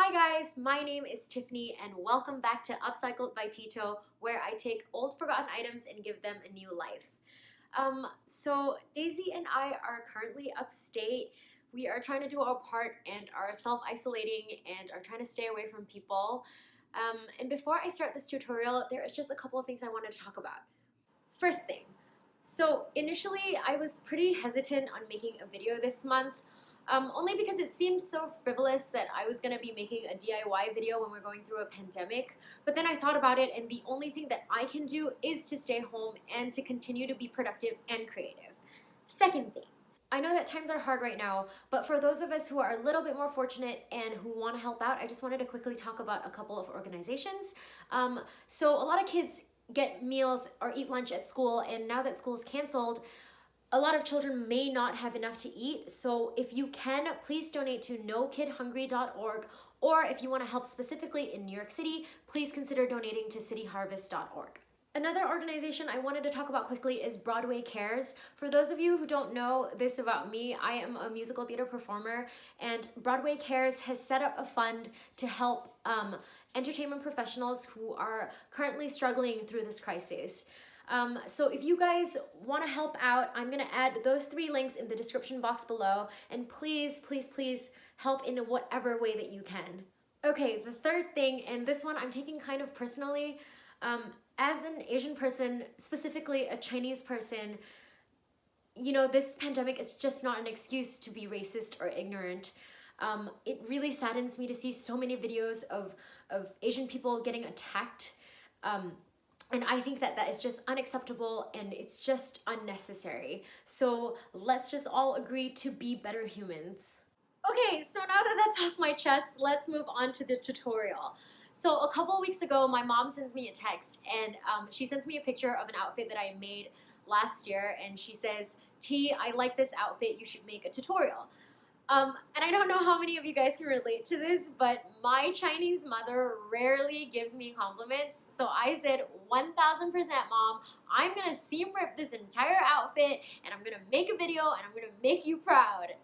Hi guys, my name is Tiffany and welcome back to Upcycled by Tito, where I take old forgotten items and give them a new life. So Daisy and I are currently upstate. We are trying to do our part and are self-isolating and are trying to stay away from people. And before I start this tutorial, there is just a couple of things I wanted to talk about. First thing, so initially I was pretty hesitant on making a video this month. Only because it seemed so frivolous that I was going to be making a DIY video when we're going through a pandemic. But then I thought about it, and the only thing that I can do is to stay home and to continue to be productive and creative. Second thing, I know that times are hard right now, but for those of us who are a little bit more fortunate and who want to help out, I just wanted to quickly talk about a couple of organizations. So a lot of kids get meals or eat lunch at school, and now that school is canceled, a lot of children may not have enough to eat, so if you can, please donate to nokidhungry.org, or if you want to help specifically in New York City, please consider donating to cityharvest.org. Another organization I wanted to talk about quickly is Broadway Cares. For those of you who don't know this about me, I am a musical theater performer, and Broadway Cares has set up a fund to help entertainment professionals who are currently struggling through this crisis. So if you guys want to help out, I'm going to add those 3 links in the description box below, and please, please, please help in whatever way that you can. Okay, the third thing, and this one I'm taking kind of personally, as an Asian person, specifically a Chinese person, you know, this pandemic is just not an excuse to be racist or ignorant. It really saddens me to see so many videos of Asian people getting attacked. And I think that that is just unacceptable and it's just unnecessary. So let's just all agree to be better humans. Okay, so now that that's off my chest, let's move on to the tutorial. So a couple weeks ago, my mom sends me a text and she sends me a picture of an outfit that I made last year, and she says, "T, I like this outfit, you should make a tutorial." And I don't know how many of you guys can relate to this, but my Chinese mother rarely gives me compliments. So I said, 1000% mom, I'm going to seam rip this entire outfit and I'm going to make a video and I'm going to make you proud.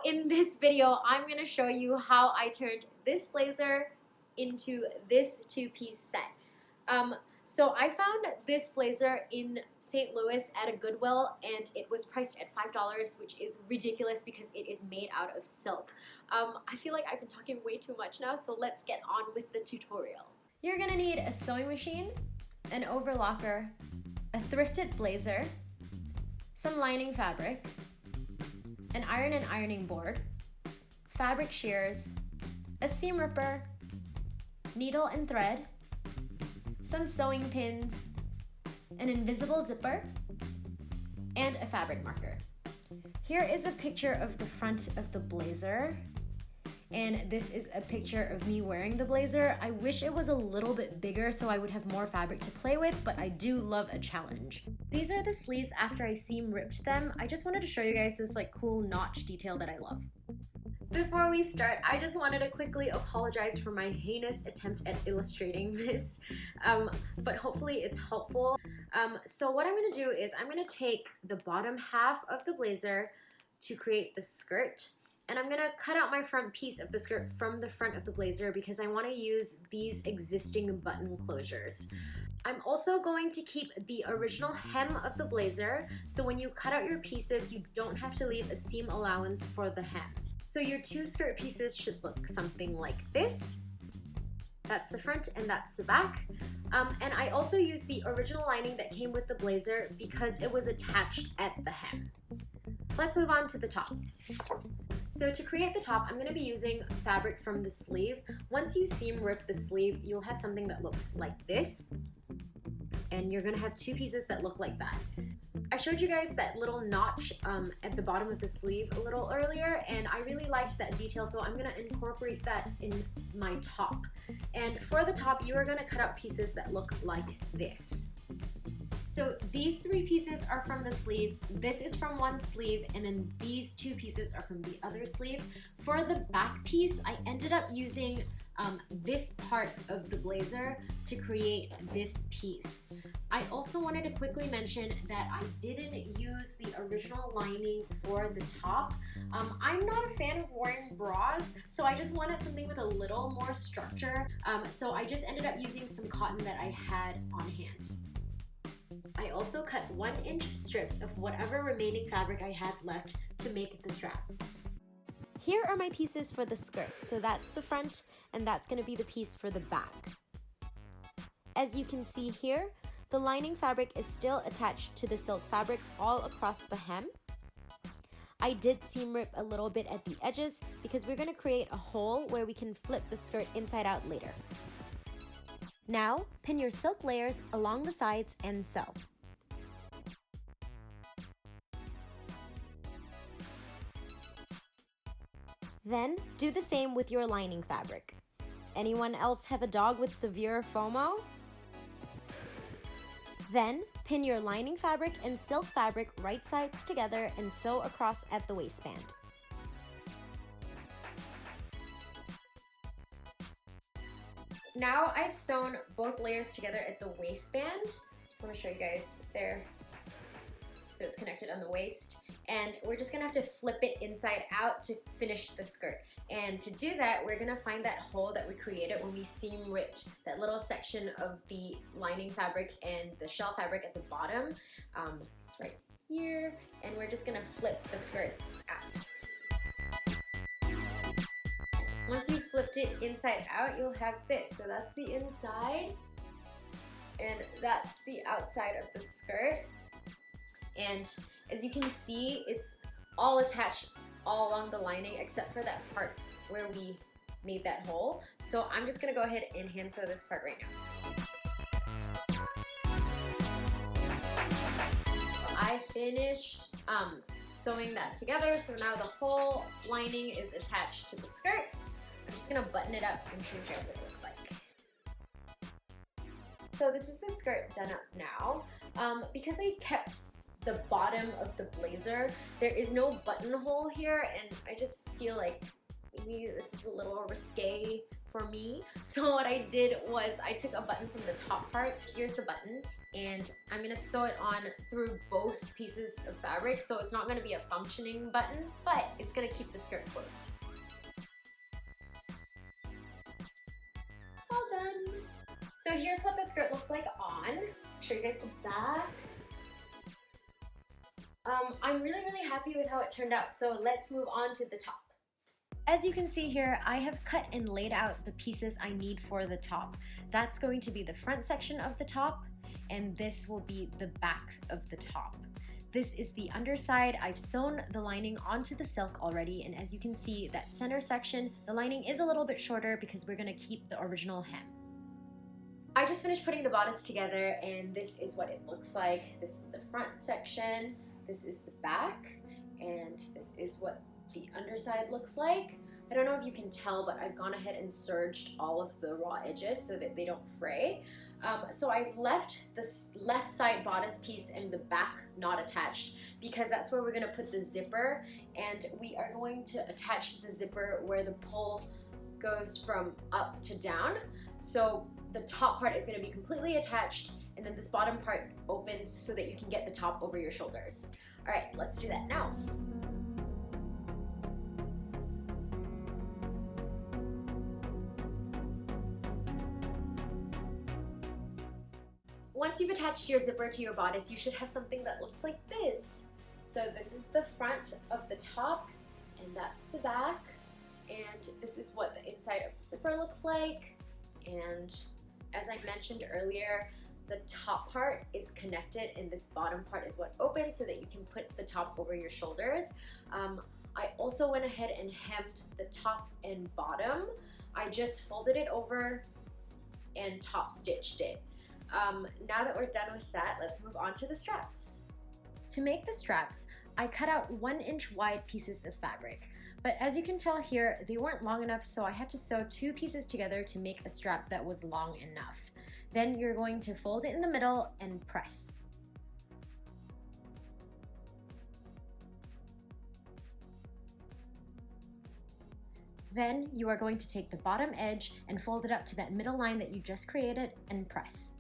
In this video, I'm going to show you how I turned this blazer into this 2-piece set. So I found this blazer in St. Louis at a Goodwill, and it was priced at $5, which is ridiculous because it is made out of silk. I feel like I've been talking way too much now, so let's get on with the tutorial. You're gonna need a sewing machine, an overlocker, a thrifted blazer, some lining fabric, an iron and ironing board, fabric shears, a seam ripper, needle and thread, some sewing pins, an invisible zipper, and a fabric marker. Here is a picture of the front of the blazer, and this is a picture of me wearing the blazer. I wish it was a little bit bigger so I would have more fabric to play with, but I do love a challenge. These are the sleeves after I seam ripped them. I just wanted to show you guys this like cool notch detail that I love. Before we start, I just wanted to quickly apologize for my heinous attempt at illustrating this, but hopefully it's helpful. So what I'm going to do is I'm going to take the bottom half of the blazer to create the skirt, and I'm going to cut out my front piece of the skirt from the front of the blazer because I want to use these existing button closures. I'm also going to keep the original hem of the blazer, so when you cut out your pieces, you don't have to leave a seam allowance for the hem. So your 2 skirt pieces should look something like this. That's the front and that's the back. And I also used the original lining that came with the blazer because it was attached at the hem. Let's move on to the top. So to create the top, I'm going to be using fabric from the sleeve. Once you seam rip the sleeve, you'll have something that looks like this. And you're going to have 2 pieces that look like that. I showed you guys that little notch at the bottom of the sleeve a little earlier, and I really liked that detail, so I'm going to incorporate that in my top. And for the top, you are going to cut out pieces that look like this. So these 3 pieces are from the sleeves, this is from one sleeve, and then these 2 pieces are from the other sleeve. For the back piece, I ended up using this part of the blazer to create this piece. I also wanted to quickly mention that I didn't use the original lining for the top. I'm not a fan of wearing bras, so I just wanted something with a little more structure. So I just ended up using some cotton that I had on hand. I also cut 1-inch strips of whatever remaining fabric I had left to make the straps. Here are my pieces for the skirt. So that's the front, and that's going to be the piece for the back. As you can see here, the lining fabric is still attached to the silk fabric all across the hem. I did seam rip a little bit at the edges because we're going to create a hole where we can flip the skirt inside out later. Now, pin your silk layers along the sides and sew. Then, do the same with your lining fabric. Anyone else have a dog with severe FOMO? Then, pin your lining fabric and silk fabric right sides together and sew across at the waistband. Now I've sewn both layers together at the waistband. Just want to show you guys there. So it's connected on the waist. And we're just gonna have to flip it inside out to finish the skirt. And to do that, we're gonna find that hole that we created when we seam ripped that little section of the lining fabric and the shell fabric at the bottom. It's right here. And we're just gonna flip the skirt out. Once you've flipped it inside out, you'll have this. So that's the inside, and that's the outside of the skirt. And as you can see, it's all attached all along the lining except for that part where we made that hole. So I'm just gonna go ahead and hand sew this part right now. I finished sewing that together, so now the whole lining is attached to the skirt. I'm just gonna button it up and show you guys what it looks like. So this is the skirt done up now. Because I kept the bottom of the blazer, there is no buttonhole here, and I just feel like maybe this is a little risque for me. So what I did was I took a button from the top part. Here's the button, and I'm gonna sew it on through both pieces of fabric, so it's not gonna be a functioning button, but it's gonna keep the skirt closed. Well done. So here's what the skirt looks like on. Show you guys the back. I'm really happy with how it turned out, so let's move on to the top. As you can see here, I have cut and laid out the pieces I need for the top. That's going to be the front section of the top, and this will be the back of the top. This is the underside. I've sewn the lining onto the silk already, and as you can see, that center section, the lining is a little bit shorter because we're gonna keep the original hem. I just finished putting the bodice together, and this is what it looks like. This is the front section, this is the back, and this is what the underside looks like. I don't know if you can tell, but I've gone ahead and serged all of the raw edges so that they don't fray. So I've left this left side bodice piece and the back not attached because that's where we're gonna put the zipper, and we are going to attach the zipper where the pull goes from up to down. So the top part is gonna be completely attached, and then this bottom part opens so that you can get the top over your shoulders. All right, let's do that now. Once you've attached your zipper to your bodice, you should have something that looks like this. So this is the front of the top, and that's the back, and this is what the inside of the zipper looks like. And as I mentioned earlier, the top part is connected and this bottom part is what opens so that you can put the top over your shoulders. I also went ahead and hemmed the top and bottom. I just folded it over and top stitched it. Now that we're done with that, let's move on to the straps. To make the straps, I cut out 1-inch wide pieces of fabric. But as you can tell here, they weren't long enough, so I had to sew 2 pieces together to make a strap that was long enough. Then you're going to fold it in the middle and press. Then you are going to take the bottom edge and fold it up to that middle line that you just created and press.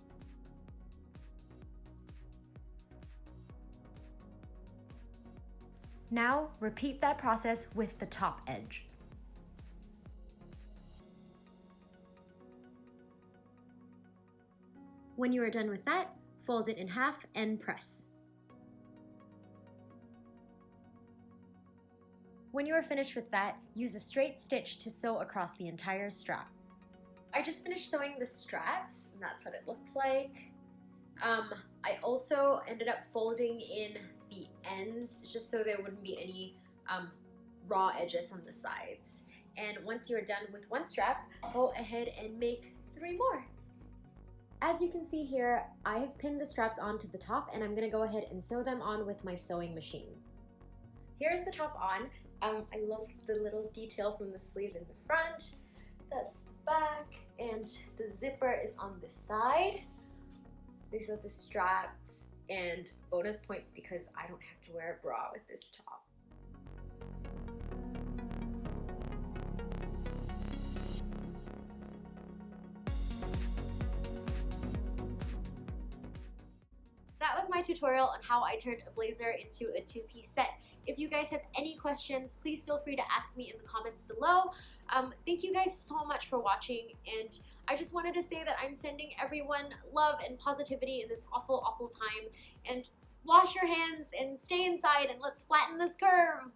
Now repeat that process with the top edge. When you are done with that, fold it in half and press. When you are finished with that, use a straight stitch to sew across the entire strap. I just finished sewing the straps, and that's what it looks like. I also ended up folding in the ends just so there wouldn't be any raw edges on the sides. And once you're done with one strap, go ahead and make 3 more. As you can see here, I have pinned the straps onto the top, and I'm gonna go ahead and sew them on with my sewing machine. Here's the top on. I love the little detail from the sleeve in the front. That's the back, and the zipper is on the side. These are the straps, and bonus points because I don't have to wear a bra with this top. That was my tutorial on how I turned a blazer into a 2-piece set. If you guys have any questions, please feel free to ask me in the comments below. Thank you guys so much for watching, and I just wanted to say that I'm sending everyone love and positivity in this awful, awful time, and wash your hands and stay inside and let's flatten this curve.